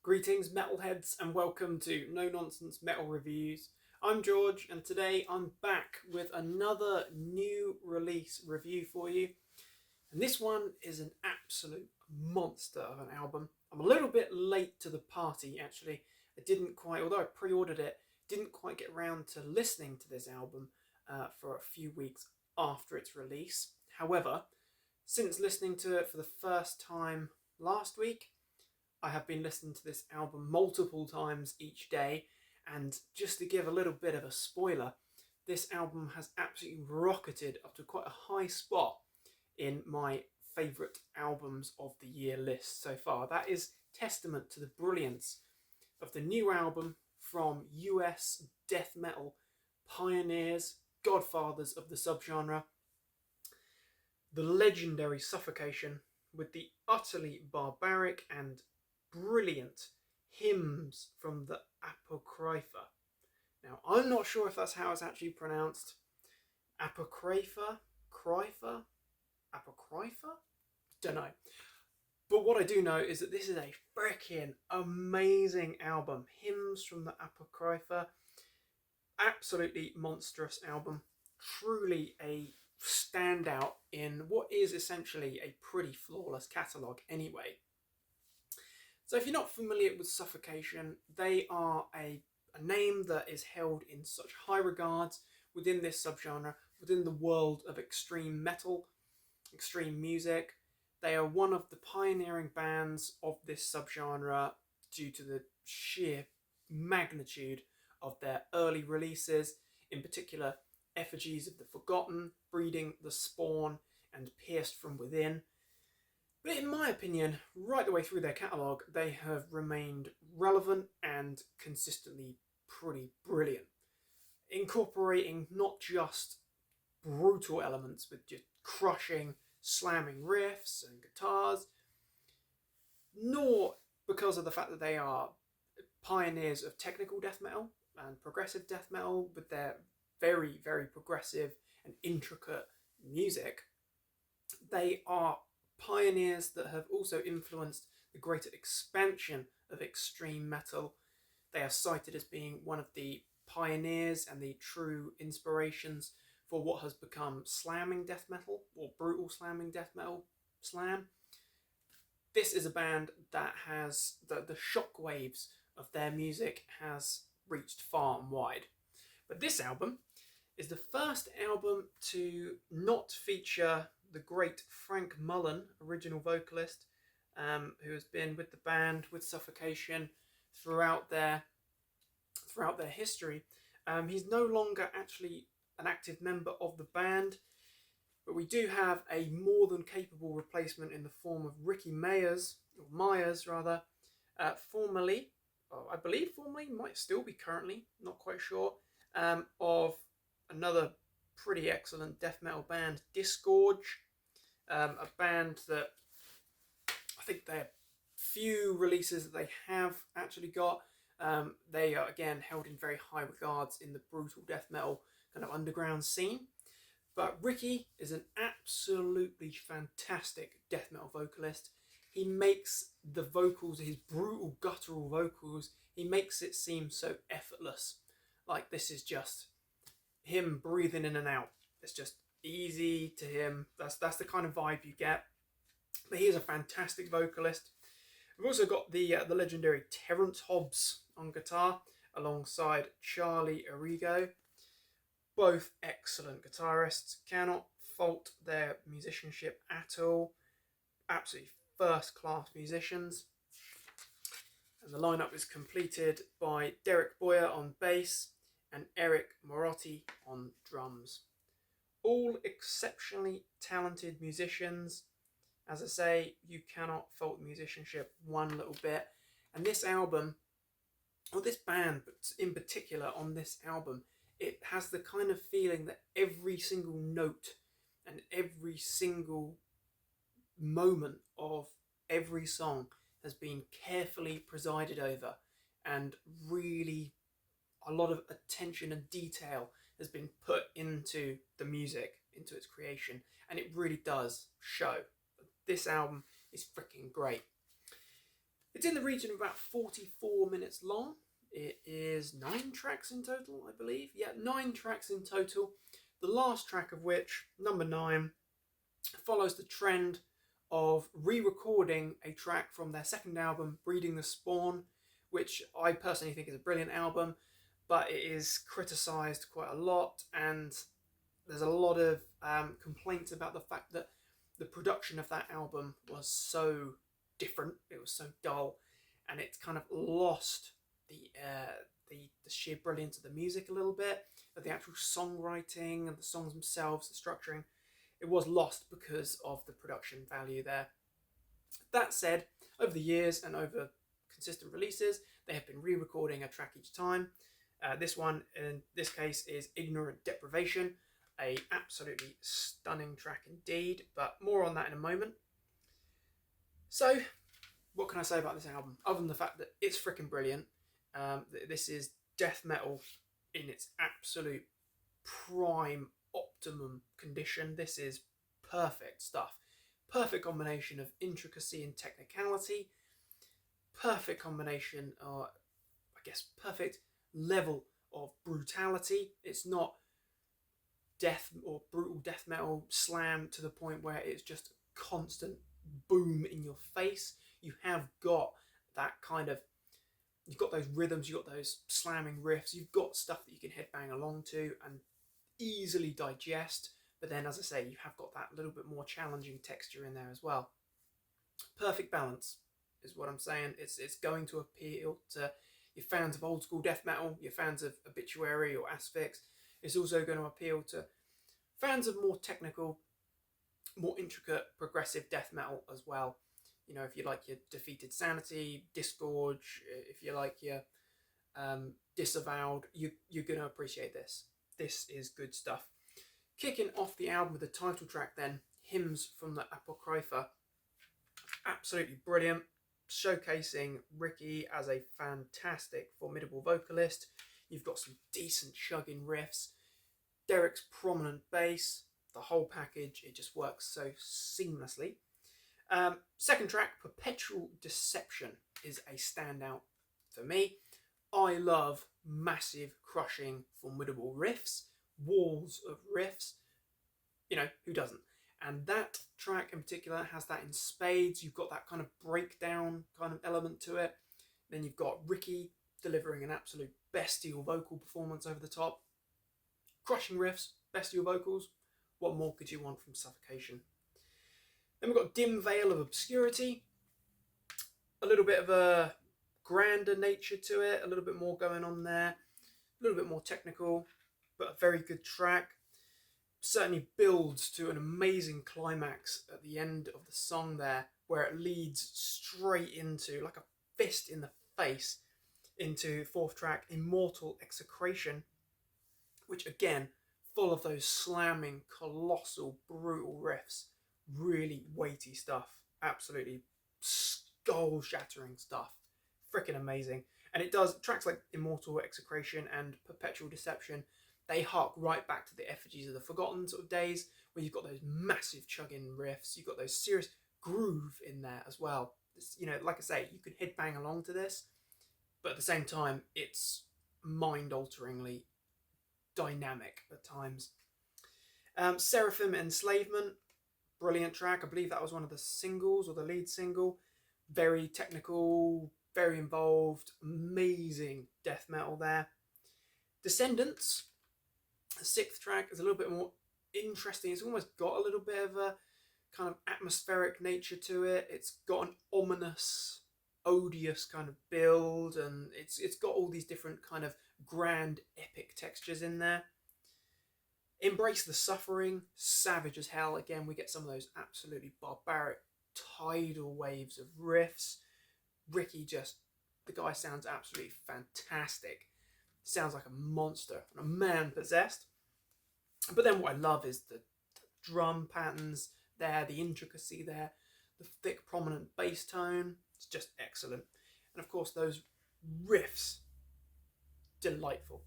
Greetings, metalheads, and welcome to No Nonsense Metal Reviews. I'm George, and today I'm back with another new release review for you. And this one is an absolute monster of an album. I'm a little bit late to the party, actually. Although I pre-ordered it, didn't quite get around to listening to this album for a few weeks after its release. However, since listening to it for the first time last week, I have been listening to this album multiple times each day, and just to give a little bit of a spoiler, this album has absolutely rocketed up to quite a high spot in my favourite albums of the year list so far. That is testament to the brilliance of the new album from US death metal pioneers, godfathers of the subgenre, the legendary Suffocation, with the utterly barbaric and brilliant hymns from the Apocrypha. Now, I'm not sure if that's how it's actually pronounced. Apocrypha? Apocrypha? Don't know. But what I do know is that this is a freaking amazing album. Hymns from the Apocrypha. Absolutely monstrous album. Truly a standout in what is essentially a pretty flawless catalogue anyway. So if you're not familiar with Suffocation, they are a name that is held in such high regards within this subgenre, within the world of extreme metal, extreme music. They are one of the pioneering bands of this subgenre due to the sheer magnitude of their early releases, in particular Effigies of the Forgotten, Breeding the Spawn, and Pierced from Within. But in my opinion, right the way through their catalogue, they have remained relevant and consistently pretty brilliant, incorporating not just brutal elements with just crushing, slamming riffs and guitars, nor because of the fact that they are pioneers of technical death metal and progressive death metal with their very, very progressive and intricate music. They are pioneers that have also influenced the greater expansion of extreme metal. They are cited as being one of the pioneers and the true inspirations for what has become slamming death metal, or brutal slamming death metal, slam. This is a band that has, the shockwaves of their music has reached far and wide. But this album is the first album to not feature the great Frank Mullen, original vocalist, who has been with the band, with Suffocation, throughout their history. He's no longer actually an active member of the band, but we do have a more than capable replacement in the form of Ricky Myers, formerly, might still be currently, not quite sure, of another pretty excellent death metal band, Disgorge, a band that I think their few releases that they have actually got, they are again held in very high regards in the brutal death metal kind of underground scene. But Ricky is an absolutely fantastic death metal vocalist. He makes the vocals, his brutal guttural vocals, he makes it seem so effortless. Like this is just him breathing in and out. It's just easy to him. That's the kind of vibe you get. But he is a fantastic vocalist. We've also got the legendary Terence Hobbs on guitar alongside Charlie Arrigo. Both excellent guitarists. Cannot fault their musicianship at all. Absolutely first-class musicians. And the lineup is completed by Derek Boyer on bass and Eric Morotti on drums. All exceptionally talented musicians. As I say, you cannot fault musicianship one little bit. And this album, or this band in particular on this album, it has the kind of feeling that every single note and every single moment of every song has been carefully presided over, and really a lot of attention and detail has been put into the music, into its creation, and it really does show. This album is freaking great. It It's in the region of about 44 minutes long. It is 9 tracks in total, I believe. Yeah, 9 tracks in total. The last track of which, number 9, follows the trend of re-recording a track from their second album, Breeding the Spawn, which I personally think is a brilliant album, but it is criticised quite a lot, and there's a lot of complaints about the fact that the production of that album was so different, it was so dull, and it's kind of lost the sheer brilliance of the music a little bit, of the actual songwriting and the songs themselves, the structuring. It was lost because of the production value there. That said, over the years and over consistent releases, they have been re-recording a track each time. This one, in this case, is Ignorant Deprivation, a absolutely stunning track indeed, but more on that in a moment. So, what can I say about this album, other than the fact that it's freaking brilliant? This is death metal in its absolute prime, optimum condition. This is perfect stuff. Perfect combination of intricacy and technicality. Perfect combination, or I guess perfect level of brutality. It's not death or brutal death metal slam to the point where it's just constant boom in your face. You have got that kind of, you've got those rhythms, you've got those slamming riffs, you've got stuff that you can headbang along to and easily digest, but then, as I say, you have got that little bit more challenging texture in there as well. Perfect balance is what I'm saying. It's going to appeal to your fans of old school death metal, your fans of Obituary or Asphyx. It's also going to appeal to fans of more technical, more intricate, progressive death metal as well. You know, if you like your Defeated Sanity, Disgorge, if you like your Disavowed, you're going to appreciate this. This is good stuff. Kicking off the album with the title track then, Hymns from the Apocrypha. Absolutely brilliant, showcasing Ricky as a fantastic, formidable vocalist. You've got some decent chugging riffs, Derek's prominent bass, the whole package, it just works so seamlessly. Second track, Perpetual Deception, is a standout for me. I love massive, crushing, formidable riffs, walls of riffs. You know, who doesn't? And that track in particular has that in spades. You've got that kind of breakdown kind of element to it. Then you've got Ricky delivering an absolute bestial vocal performance over the top. Crushing riffs, bestial vocals. What more could you want from Suffocation? Then we've got Dim Veil of Obscurity. A little bit of a grander nature to it, a little bit more going on there, a little bit more technical, but a very good track. Certainly builds to an amazing climax at the end of the song there, where it leads straight into, like a fist in the face, into fourth track, Immortal Execration, which again, full of those slamming, colossal, brutal riffs. Really weighty stuff. Absolutely skull-shattering stuff. Freaking amazing. And it does, tracks like Immortal Execration and Perpetual Deception, they hark right back to the Effigies of the Forgotten sort of days, where you've got those massive chugging riffs, you've got those serious groove in there as well. It's, you know, like I say, you could headbang along to this, but at the same time, it's mind-alteringly dynamic at times. Seraphim Enslavement, brilliant track. I believe that was one of the singles or the lead single. Very technical, very involved, amazing death metal there. Descendants, the sixth track, is a little bit more interesting. It's almost got a little bit of a kind of atmospheric nature to it. It's got an ominous, odious kind of build, and it's got all these different kind of grand, epic textures in there. Embrace the Suffering, savage as hell. Again, we get some of those absolutely barbaric tidal waves of riffs. Ricky the guy sounds absolutely fantastic. Sounds like a monster, a man possessed. But then what I love is the drum patterns there, the intricacy there, the thick, prominent bass tone. It's just excellent. And of course, those riffs, delightful.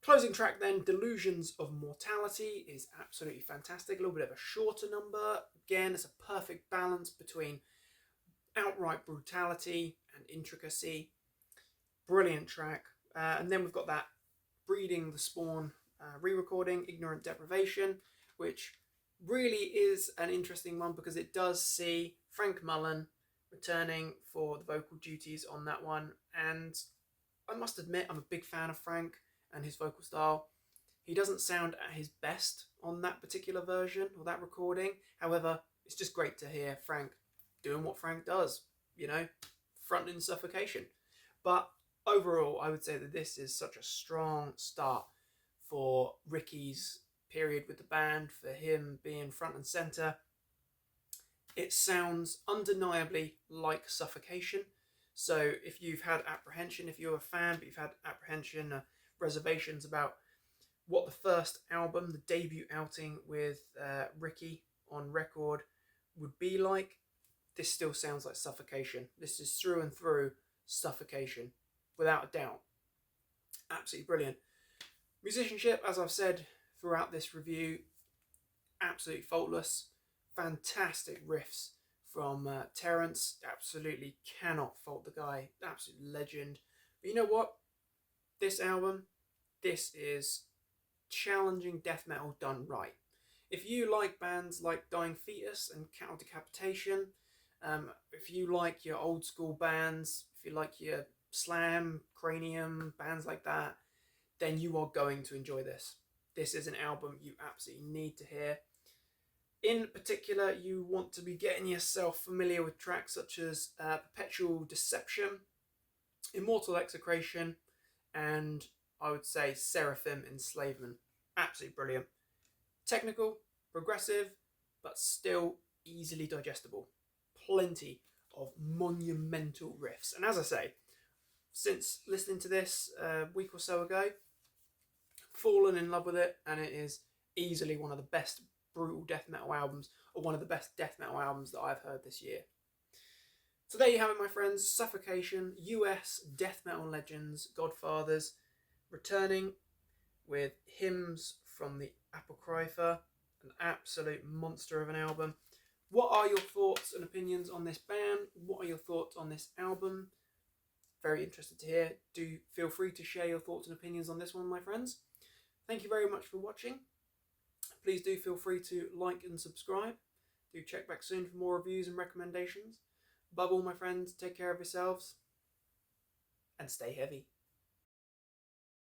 Closing track then, Delusions of Mortality, is absolutely fantastic. A little bit of a shorter number. Again, it's a perfect balance between outright brutality and intricacy. Brilliant track. And then we've got that Breeding the Spawn re-recording, Ignorant Deprivation, which really is an interesting one because it does see Frank Mullen returning for the vocal duties on that one. And I must admit, I'm a big fan of Frank and his vocal style. He doesn't sound at his best on that particular version or that recording. However, it's just great to hear Frank doing what Frank does, you know, fronting Suffocation. But overall, I would say that this is such a strong start for Ricky's period with the band, for him being front and centre. It sounds undeniably like Suffocation. So if you've had apprehension, if you're a fan, but you've had apprehension, reservations about what the first album, the debut outing with Ricky on record would be like, this still sounds like Suffocation. This is through and through Suffocation, without a doubt. Absolutely brilliant. Musicianship, as I've said throughout this review, absolutely faultless. Fantastic riffs from Terence. Absolutely cannot fault the guy. Absolute legend. But you know what? This album, this is challenging death metal done right. If you like bands like Dying Fetus and Cattle Decapitation, if you like your old school bands, if you like your Slam, Cranium, bands like that, then you are going to enjoy this. This is an album you absolutely need to hear. In particular, you want to be getting yourself familiar with tracks such as Perpetual Deception, Immortal Execration, and I would say Seraphim Enslavement. Absolutely brilliant. Technical, progressive, but still easily digestible. Plenty of monumental riffs. And as I say, since listening to this a week or so ago, fallen in love with it, and it is easily one of the best brutal death metal albums, or one of the best death metal albums that I've heard this year. So there you have it, my friends. Suffocation, US death metal legends, Godfathers, returning with Hymns from the Apocrypha, an absolute monster of an album. What are your thoughts and opinions on this band? What are your thoughts on this album? Very interested to hear. Do feel free to share your thoughts and opinions on this one, my friends. Thank you very much for watching. Please do feel free to like and subscribe. Do check back soon for more reviews and recommendations. Above all, my friends, take care of yourselves and stay heavy.